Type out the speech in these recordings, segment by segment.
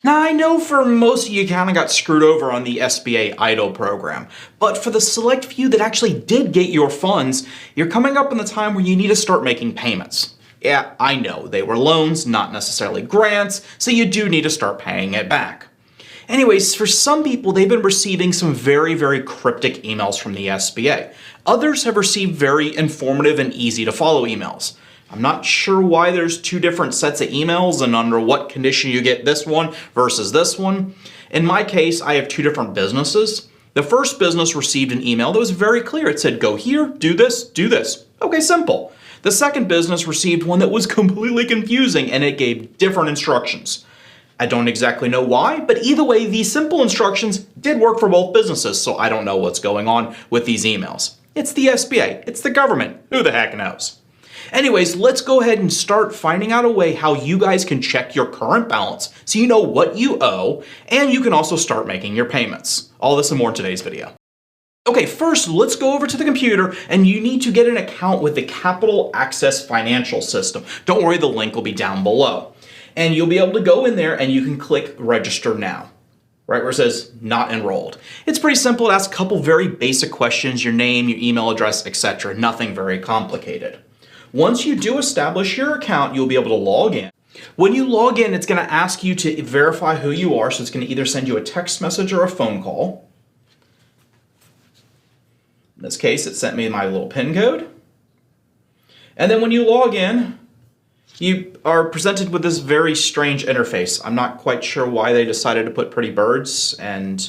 Now, I know for most of you kind of got screwed over on the SBA EIDL program, but for the select few that actually did get your funds, you're coming up on the time where you need to start making payments. Yeah, I know, they were loans, not necessarily grants, so you do need to start paying it back. Anyways, for some people, they've been receiving some very cryptic emails from the SBA. Others have received very informative and easy to follow emails. I'm not sure why there's two different sets of emails and under what condition you get this one versus this one. In my case, I have two different businesses. The first business received an email that was very clear. It said, go here, do this, do this. Okay, simple. The second business received one that was completely confusing and it gave different instructions. I don't exactly know why, but either way, these simple instructions did work for both businesses, so I don't know what's going on with these emails. It's the SBA, it's the government, who the heck knows? Anyways, let's go ahead and start finding out a way how you guys can check your current balance so you know what you owe, and you can also start making your payments. All this and more in today's video. Okay, first, let's go over to the computer, and you need to get an account with the Capital Access Financial System. Don't worry, the link will be down below. And you'll be able to go in there and you can click Register Now, right where it says Not Enrolled. It's pretty simple. It asks a couple very basic questions, your name, your email address, etc. Nothing very complicated. Once you do establish your account, you'll be able to log in. When you log in, it's going to ask you to verify who you are, so it's going to either send you a text message or a phone call. In this case, it sent me my little PIN code. And then when you log in, you are presented with this very strange interface. I'm not quite sure why they decided to put pretty birds and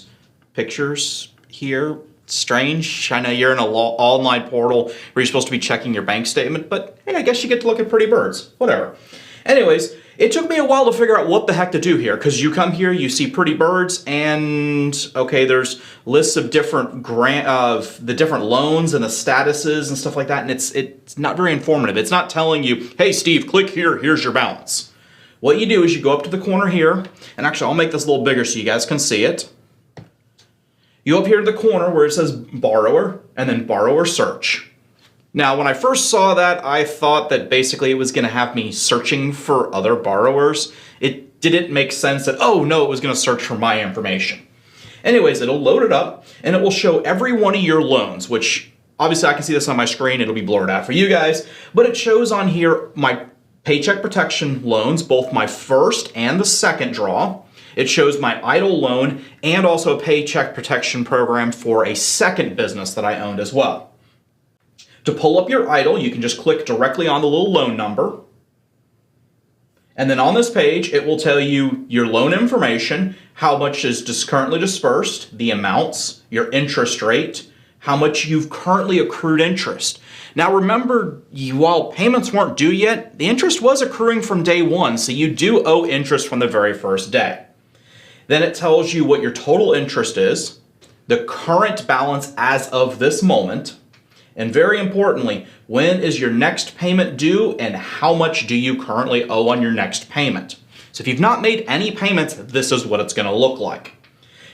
pictures here. Strange. I know you're in an online portal where you're supposed to be checking your bank statement, but hey, I guess you get to look at pretty birds. Whatever. Anyways, it took me a while to figure out what the heck to do here, because you come here, you see pretty birds, and okay, there's lists of different the different loans and the statuses and stuff like that, and it's not very informative. It's not telling you, hey Steve, click here, here's your balance. What you do is you go up to the corner here, and actually I'll make this a little bigger so you guys can see it. You go up here to the corner where it says Borrower, and then Borrower Search. Now, when I first saw that, I thought that basically it was going to have me searching for other borrowers. It didn't make sense that, oh no, it was going to search for my information. Anyways, it'll load it up, and it will show every one of your loans, which obviously I can see this on my screen. It'll be blurred out for you guys, but it shows on here my Paycheck Protection loans, both my first and the second draw. It shows my EIDL loan and also a Paycheck Protection program for a second business that I owned as well. To pull up your EIDL, you can just click directly on the little loan number. And then on this page, it will tell you your loan information, how much is just currently dispersed, the amounts, your interest rate, how much you've currently accrued interest. Now remember, while payments weren't due yet, the interest was accruing from day one, so you do owe interest from the very first day. Then it tells you what your total interest is, the current balance as of this moment, and very importantly, when is your next payment due and how much do you currently owe on your next payment. So if you've not made any payments, this is what it's going to look like.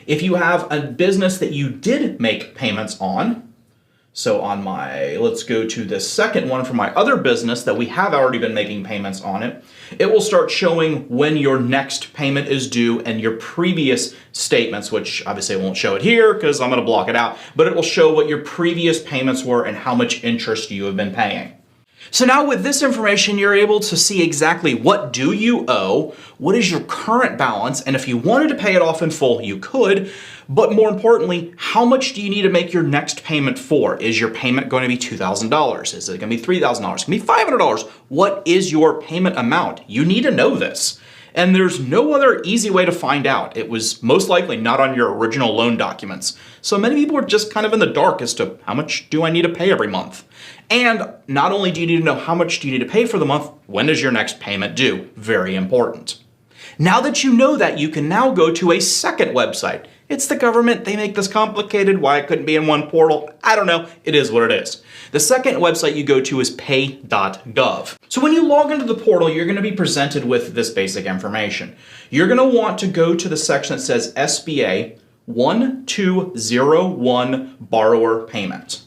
If you have a business that you did make payments on, so on let's go to the second one for my other business that we have already been making payments on it, it will start showing when your next payment is due and your previous statements, which obviously I won't show it here because I'm going to block it out, but it will show what your previous payments were and how much interest you have been paying. So now with this information, you're able to see exactly what do you owe, what is your current balance, and if you wanted to pay it off in full, you could, but more importantly, how much do you need to make your next payment for? Is your payment going to be $2,000? Is it going to be $3,000? Going to be $500? What is your payment amount? You need to know this. And there's no other easy way to find out. It was most likely not on your original loan documents. So many people are just kind of in the dark as to how much do I need to pay every month? And not only do you need to know how much do you need to pay for the month, when is your next payment due? Very important. Now that you know that, you can now go to a second website. It's the government. They make this complicated. Why it couldn't be in one portal? I don't know. It is what it is. The second website you go to is Pay.gov. So when you log into the portal, you're going to be presented with this basic information. You're going to want to go to the section that says SBA 1201 Borrower Payment.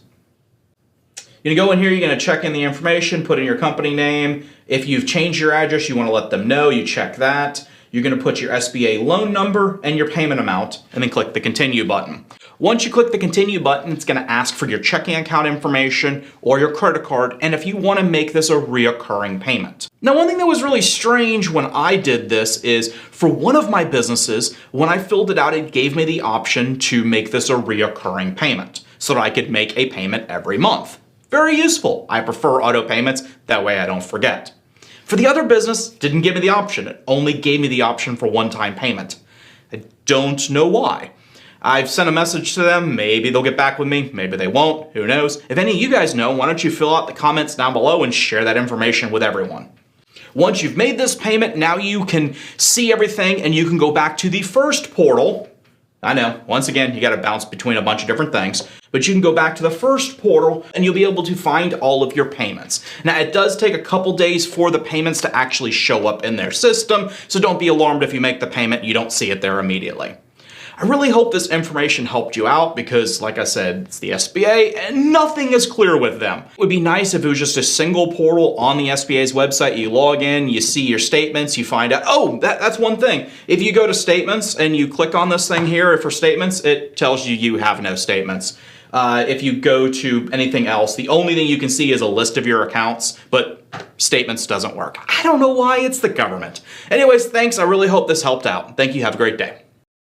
You're going to go in here, you're going to check in the information, put in your company name. If you've changed your address, you want to let them know, you check that. You're going to put your SBA loan number and your payment amount, and then click the continue button. Once you click the continue button, it's going to ask for your checking account information or your credit card, and if you want to make this a reoccurring payment. Now, one thing that was really strange when I did this is for one of my businesses, when I filled it out, it gave me the option to make this a reoccurring payment so that I could make a payment every month. Very useful. I prefer auto payments, that way I don't forget. For the other business, didn't give me the option. It only gave me the option for one-time payment. I don't know why. I've sent a message to them. Maybe they'll get back with me. Maybe they won't. Who knows? If any of you guys know, why don't you fill out the comments down below and share that information with everyone. Once you've made this payment, now you can see everything and you can go back to the first portal. I know, once again, you got to bounce between a bunch of different things, but you can go back to the first portal and you'll be able to find all of your payments. Now, it does take a couple days for the payments to actually show up in their system, so don't be alarmed if you make the payment, you don't see it there immediately. I really hope this information helped you out because, like I said, it's the SBA and nothing is clear with them. It would be nice if it was just a single portal on the SBA's website. You log in, you see your statements, you find out, oh, that's one thing. If you go to statements and you click on this thing here for statements, it tells you you have no statements. If you go to anything else, the only thing you can see is a list of your accounts, but statements doesn't work. I don't know why, it's the government. Anyways, thanks. I really hope this helped out. Thank you. Have a great day.